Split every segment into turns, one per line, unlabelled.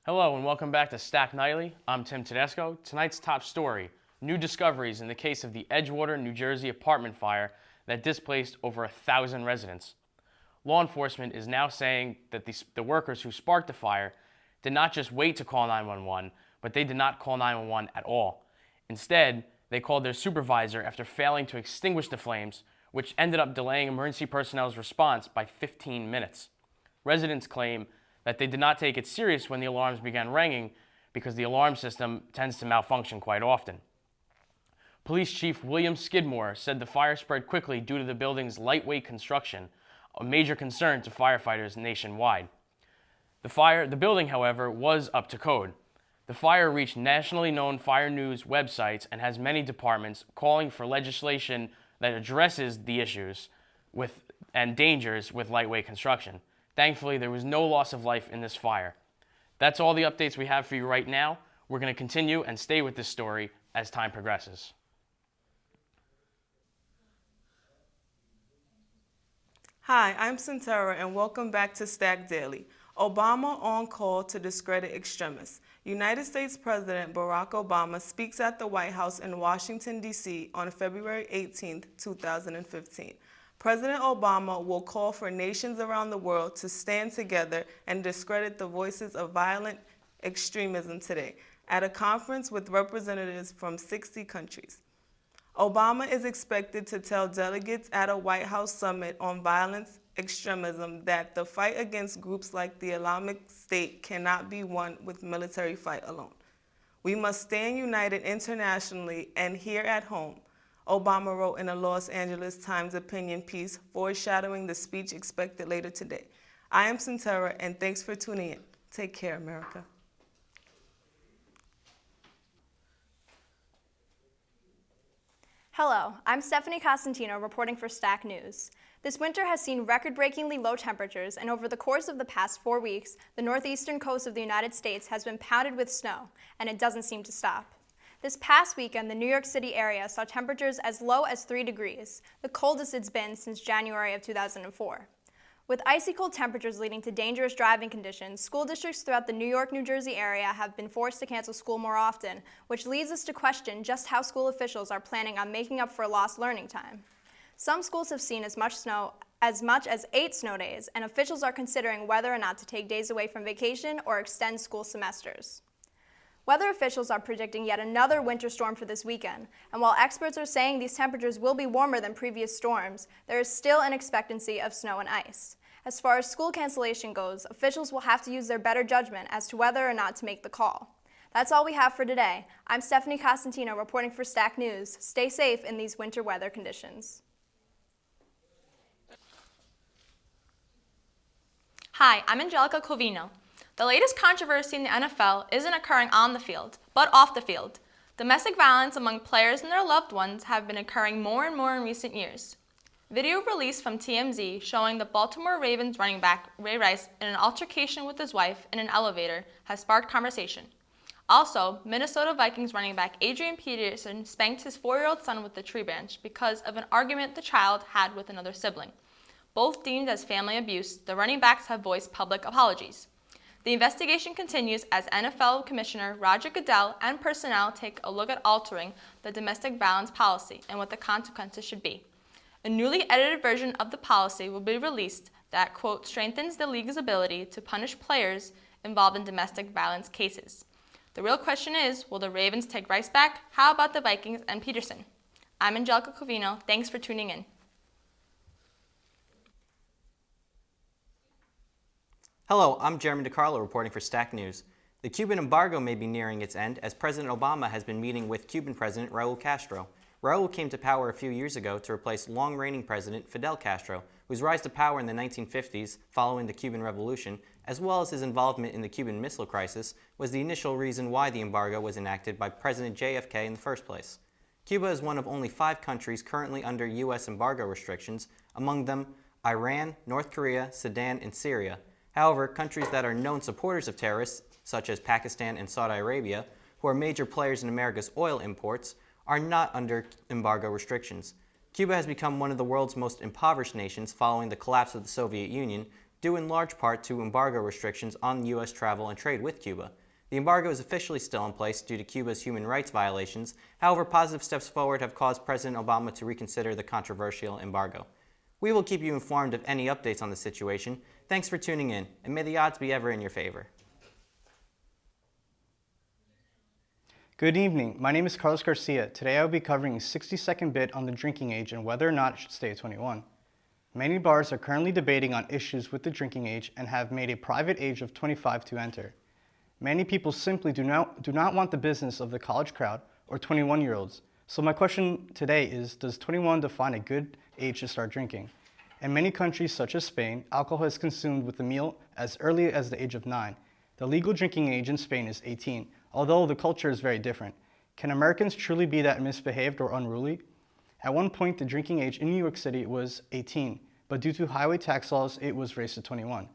Hello and welcome back to Stack Nightly. I'm Tim Tedesco. Tonight's top story, new discoveries in the case of the Edgewater, New Jersey apartment fire that displaced over 1,000 residents. Law enforcement is now saying that the workers who sparked the fire did not just wait to call 911, but they did not call 911 at all. Instead, they called their supervisor after failing to extinguish the flames, which ended up delaying emergency personnel's response by 15 minutes. Residents claim that they did not take it serious when the alarms began ringing because the alarm system tends to malfunction quite often. Police Chief William Skidmore said the fire spread quickly due to the building's lightweight construction, a major concern to firefighters nationwide. The building, however, was up to code. The fire reached nationally known fire news websites and has many departments calling for legislation that addresses the issues and dangers with lightweight construction. Thankfully, there was no loss of life in this fire. That's all the updates we have for you right now. We're going to continue and stay with this story as time progresses.
Hi, I'm Santera, and welcome back to Stack Daily. Obama on call to discredit extremists. United States President Barack Obama speaks at the White House in Washington, D.C. on February 18, 2015. President Obama will call for nations around the world to stand together and discredit the voices of violent extremism today at a conference with representatives from 60 countries. Obama is expected to tell delegates at a White House summit on violence extremism that the fight against groups like the Islamic State cannot be won with military fight alone. We must stand united internationally and here at home, Obama wrote in a Los Angeles Times opinion piece foreshadowing the speech expected later today. I am Santera, and thanks for tuning in. Take care, America.
Hello, I'm Stephanie Costantino reporting for Stack News. This winter has seen record-breakingly low temperatures, and over the course of the past 4 weeks, the northeastern coast of the United States has been pounded with snow, and it doesn't seem to stop. This past weekend, the New York City area saw temperatures as low as 3 degrees, the coldest it's been since January of 2004. With icy cold temperatures leading to dangerous driving conditions, school districts throughout the New York, New Jersey area have been forced to cancel school more often, which leads us to question just how school officials are planning on making up for lost learning time. Some schools have seen as much as 8 snow days, and officials are considering whether or not to take days away from vacation or extend school semesters. Weather officials are predicting yet another winter storm for this weekend, and while experts are saying these temperatures will be warmer than previous storms, there is still an expectancy of snow and ice. As far as school cancellation goes, officials will have to use their better judgment as to whether or not to make the call. That's all we have for today. I'm Stephanie Costantino reporting for Stack News. Stay safe in these winter weather conditions.
Hi, I'm Angelica Covino. The latest controversy in the NFL isn't occurring on the field, but off the field. Domestic violence among players and their loved ones have been occurring more and more in recent years. Video released from TMZ showing the Baltimore Ravens running back Ray Rice in an altercation with his wife in an elevator has sparked conversation. Also, Minnesota Vikings running back Adrian Peterson spanked his 4-year-old son with a tree branch because of an argument the child had with another sibling. Both deemed as family abuse, the running backs have voiced public apologies. The investigation continues as NFL Commissioner Roger Goodell and personnel take a look at altering the domestic violence policy and what the consequences should be. A newly edited version of the policy will be released that, quote, strengthens the league's ability to punish players involved in domestic violence cases. The real question is, will the Ravens take Rice back? How about the Vikings and Peterson? I'm Angelica Covino. Thanks for tuning in.
Hello, I'm Jeremy DiCarlo reporting for Stack News. The Cuban embargo may be nearing its end as President Obama has been meeting with Cuban President Raul Castro. Raul came to power a few years ago to replace long-reigning President Fidel Castro, whose rise to power in the 1950s following the Cuban Revolution, as well as his involvement in the Cuban Missile Crisis, was the initial reason why the embargo was enacted by President JFK in the first place. Cuba is one of only 5 countries currently under U.S. embargo restrictions, among them Iran, North Korea, Sudan, and Syria. However, countries that are known supporters of terrorists, such as Pakistan and Saudi Arabia, who are major players in America's oil imports, are not under embargo restrictions. Cuba has become one of the world's most impoverished nations following the collapse of the Soviet Union due in large part to embargo restrictions on U.S. travel and trade with Cuba. The embargo is officially still in place due to Cuba's human rights violations. However, positive steps forward have caused President Obama to reconsider the controversial embargo. We will keep you informed of any updates on the situation. Thanks for tuning in, and may the odds be ever in your favor.
Good evening. My name is Carlos Garcia. Today I will be covering a 60-second bit on the drinking age and whether or not it should stay at 21. Many bars are currently debating on issues with the drinking age and have made a private age of 25 to enter. Many people simply do not want the business of the college crowd or 21-year-olds. So my question today is, does 21 define a good age to start drinking? In many countries such as Spain, alcohol is consumed with a meal as early as the age of 9. The legal drinking age in Spain is 18, although the culture is very different. Can Americans truly be that misbehaved or unruly? At one point, the drinking age in New York City was 18, but due to highway tax laws, it was raised to 21.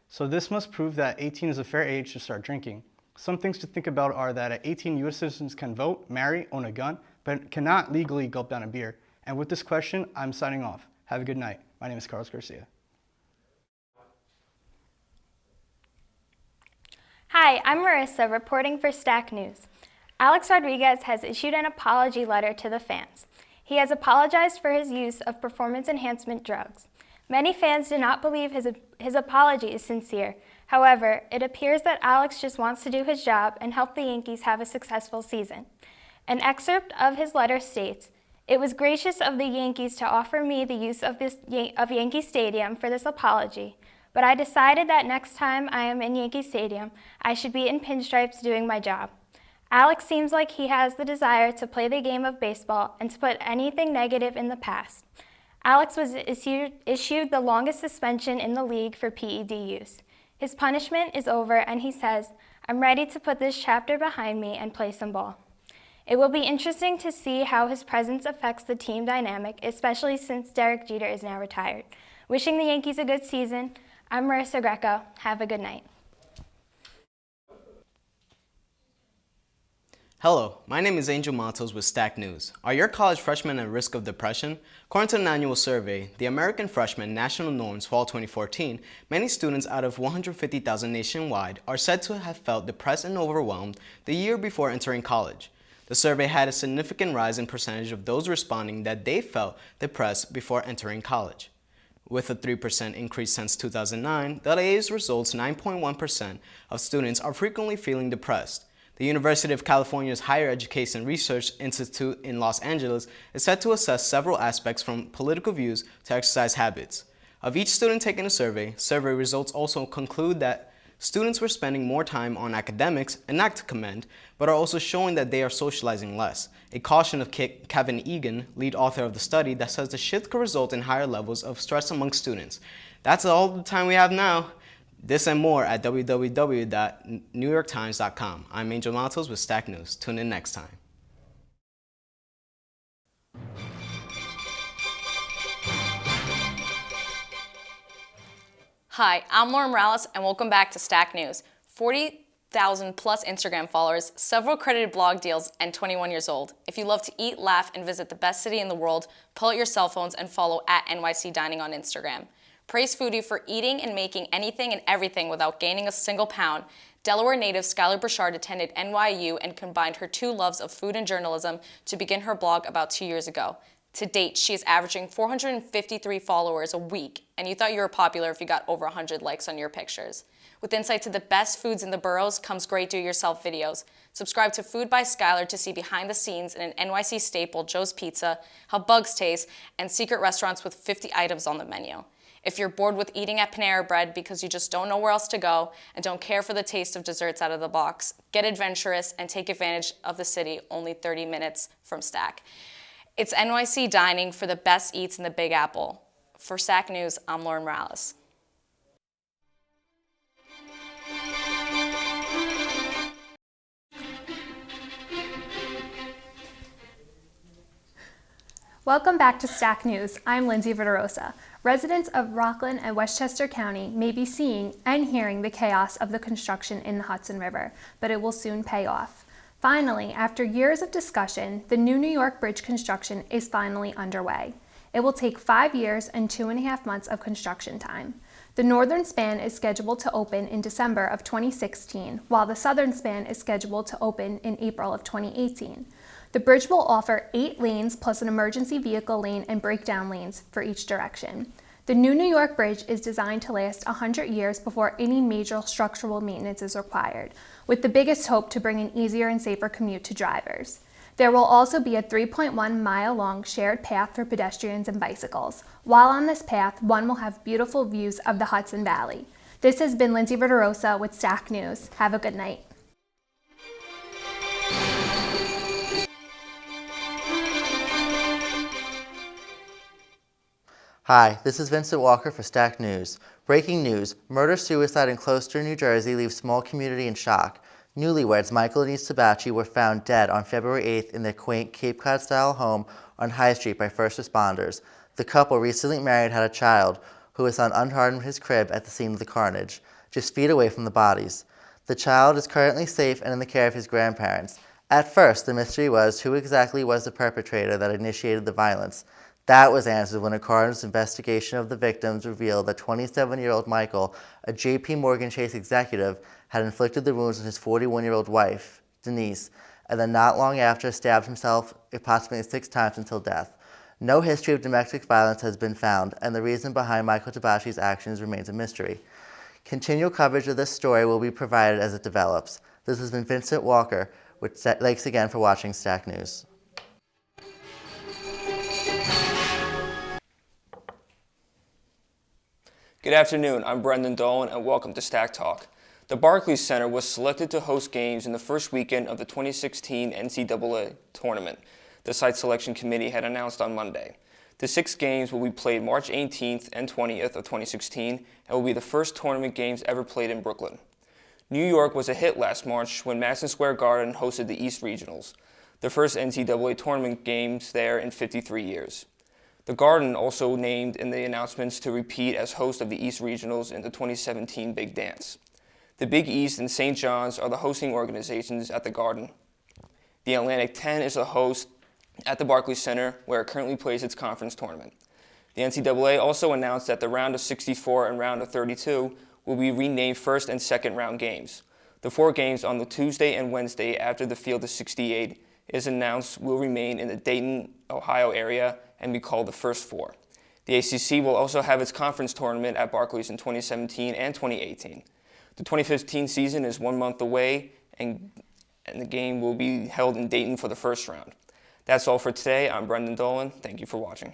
So this must prove that 18 is a fair age to start drinking. Some things to think about are that at 18, U.S. citizens can vote, marry, own a gun, but cannot legally gulp down a beer. And with this question, I'm signing off. Have a good night. My name is Carlos Garcia.
Hi, I'm Marissa, reporting for Stack News. Alex Rodriguez has issued an apology letter to the fans. He has apologized for his use of performance enhancement drugs. Many fans do not believe his apology is sincere. However, it appears that Alex just wants to do his job and help the Yankees have a successful season. An excerpt of his letter states, "It was gracious of the Yankees to offer me the use of Yankee Stadium for this apology, but I decided that next time I am in Yankee Stadium, I should be in pinstripes doing my job." Alex seems like he has the desire to play the game of baseball and to put anything negative in the past. Alex was issued the longest suspension in the league for PED use. His punishment is over and he says, "I'm ready to put this chapter behind me and play some ball." It will be interesting to see how his presence affects the team dynamic, especially since Derek Jeter is now retired. Wishing the Yankees a good season, I'm Marissa Greco. Have a good night.
Hello, my name is Angel Matos with Stack News. Are your college freshmen at risk of depression? According to an annual survey, the American Freshman National Norms Fall 2014, many students out of 150,000 nationwide are said to have felt depressed and overwhelmed the year before entering college. The survey had a significant rise in percentage of those responding that they felt depressed before entering college. With a 3% increase since 2009, the data's results 9.1% of students are frequently feeling depressed. The University of California's Higher Education Research Institute in Los Angeles is set to assess several aspects from political views to exercise habits. Of each student taking the survey results also conclude that students were spending more time on academics, and not to commend, but are also showing that they are socializing less. A caution of Kevin Egan, lead author of the study, that says the shift could result in higher levels of stress among students. That's all the time we have now. This and more at www.newyorktimes.com. I'm Angel Matos with Stack News. Tune in next time.
Hi, I'm Lauren Morales, and welcome back to Stack News. 40,000 plus Instagram followers, several credited blog deals, and 21 years old. If you love to eat, laugh, and visit the best city in the world, pull out your cell phones and follow @NYC Dining on Instagram. Praise Foodie for eating and making anything and everything without gaining a single pound. Delaware native Skylar Burchard attended NYU and combined her two loves of food and journalism to begin her blog about 2 years ago. To date, she is averaging 453 followers a week, and you thought you were popular if you got over 100 likes on your pictures. With insight to the best foods in the boroughs comes great do-it-yourself videos. Subscribe to Food by Skylar to see behind the scenes in an NYC staple, Joe's Pizza, how bugs taste, and secret restaurants with 50 items on the menu. If you're bored with eating at Panera Bread because you just don't know where else to go and don't care for the taste of desserts out of the box, get adventurous and take advantage of the city only 30 minutes from Stack. It's NYC Dining for the best eats in the Big Apple. For Stack News, I'm Lauren Morales.
Welcome back to Stack News. I'm Lindsay Vidarosa. Residents of Rockland and Westchester County may be seeing and hearing the chaos of the construction in the Hudson River, but it will soon pay off. Finally, after years of discussion, the new New York Bridge construction is finally underway. It will take 5 years and 2.5 months of construction time. The northern span is scheduled to open in December of 2016, while the southern span is scheduled to open in April of 2018. The bridge will offer 8 lanes plus an emergency vehicle lane and breakdown lanes for each direction. The new New York Bridge is designed to last 100 years before any major structural maintenance is required, with the biggest hope to bring an easier and safer commute to drivers. There will also be a 3.1-mile-long shared path for pedestrians and bicycles. While on this path, one will have beautiful views of the Hudson Valley. This has been Lindsay Verderosa with STAC News. Have a good night.
Hi, this is Vincent Walker for STAC News. Breaking news, murder-suicide in Closter, New Jersey leaves small community in shock. Newlyweds Michael and Denise Tabachi were found dead on February 8th in their quaint Cape Cod-style home on High Street by first responders. The couple, recently married, had a child who was found unharmed in his crib at the scene of the carnage, just feet away from the bodies. The child is currently safe and in the care of his grandparents. At first, the mystery was who exactly was the perpetrator that initiated the violence. That was answered when a coroner's investigation of the victims revealed that 27-year-old Michael, a J.P. Morgan Chase executive, had inflicted the wounds on his 41-year-old wife, Denise, and then not long after stabbed himself approximately 6 times until death. No history of domestic violence has been found, and the reason behind Michael Tabachi's actions remains a mystery. Continual coverage of this story will be provided as it develops. This has been Vincent Walker, with thanks again for watching STAC News.
Good afternoon, I'm Brendan Dolan and welcome to Stack Talk. The Barclays Center was selected to host games in the first weekend of the 2016 NCAA tournament, the site selection committee had announced on Monday. The 6 games will be played March 18th and 20th of 2016 and will be the first tournament games ever played in Brooklyn. New York was a hit last March when Madison Square Garden hosted the East Regionals, the first NCAA tournament games there in 53 years. The Garden also named in the announcements to repeat as host of the East Regionals in the 2017 Big Dance. The Big East and St. John's are the hosting organizations at the Garden. The Atlantic 10 is the host at the Barclays Center, where it currently plays its conference tournament. The NCAA also announced that the round of 64 and round of 32 will be renamed first and second round games. The 4 games on the Tuesday and Wednesday after the field of 68 is announced will remain in the Dayton, Ohio area and be called the first 4. The ACC will also have its conference tournament at Barclays in 2017 and 2018. The 2015 season is 1 month away, and the game will be held in Dayton for the first round. That's all for today. I'm Brendan Dolan. Thank you for watching.